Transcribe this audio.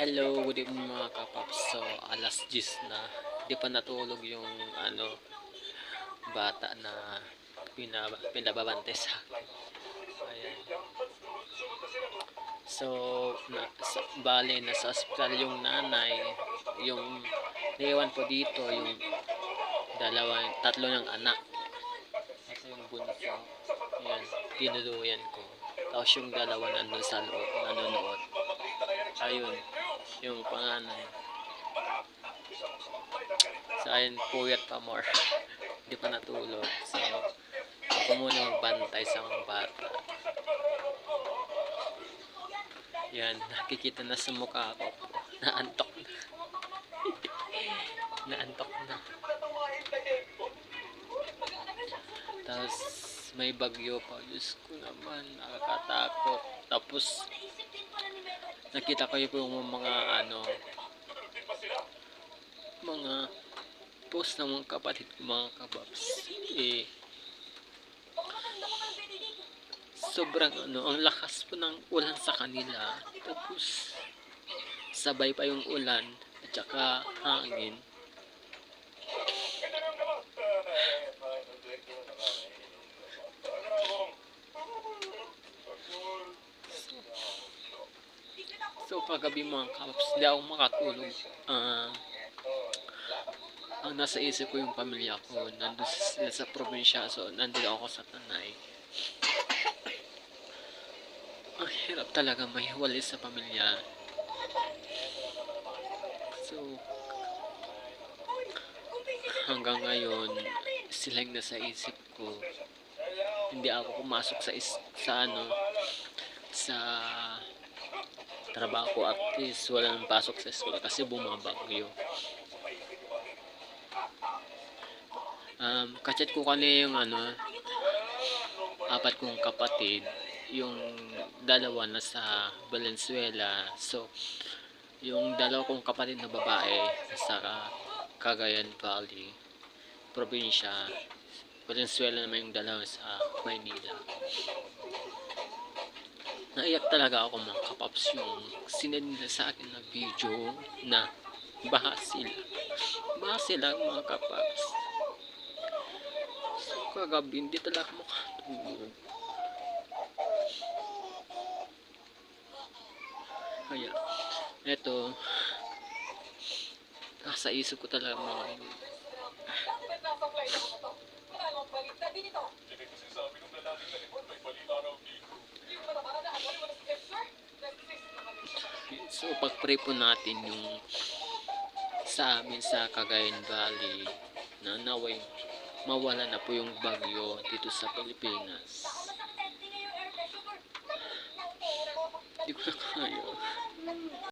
Hello, good evening mga kapaps. So, alas 10 na. Di pa natulog yung bata na pinababante sa akin. Ayan. So, bale, nasa ospital yung nanay. Yung naiwan po dito, yung tatlo ng anak. Ito yung bunso. Ayan, tinuluyan ko. Tapos yung dalawa nandun sa loob, nanonood. Ayun, yung panganay. So, ayun, puyat pa more. Hindi pa natulog. So, ako muna magbantay sa mga bata. Yan, nakikita na sa mukha ko. Naantok na. Naantok na. Tapos, may bagyo pa. Diyos ko naman, nakakatakot. Tapos, nakita ko yung mga mga post ng mga kapatid ko, mga kababs. Sobrang ang lakas po ng ulan sa kanila. Tapos, sabay pa yung ulan at saka hangin. So kagabi mga kapaps, hindi ako makatulog. Ang nasa isip ko yung pamilya ko. Nandun sila sa probinsya. So nandun ako sa Tanay. Ang hirap talaga mahiwalay sa pamilya. So hanggang ngayon, sila yung nasa isip ko. Hindi ako pumasok sa trabaho ko, at least wala nang pasok sa school kasi bumabagyo. Kachat ko kanina yung apat kong kapatid, yung dalawa na sa Valenzuela. So yung dalawa kong kapatid na babae sa Cagayan Valley, probinsya. Valenzuela naman yung dalawa sa Maynila. Naiyak talaga ako mga kapaps, yung sinend nila sa akin na video na baha sila mga kapaps. So kagabi hindi talaga makatulog. Kaya eto, nasa isip ko talaga mga yun. So pag-pray po natin yung sa amin sa Cagayan Valley na naway mawala na po yung bagyo dito sa Pilipinas. Hindi ko na kaya.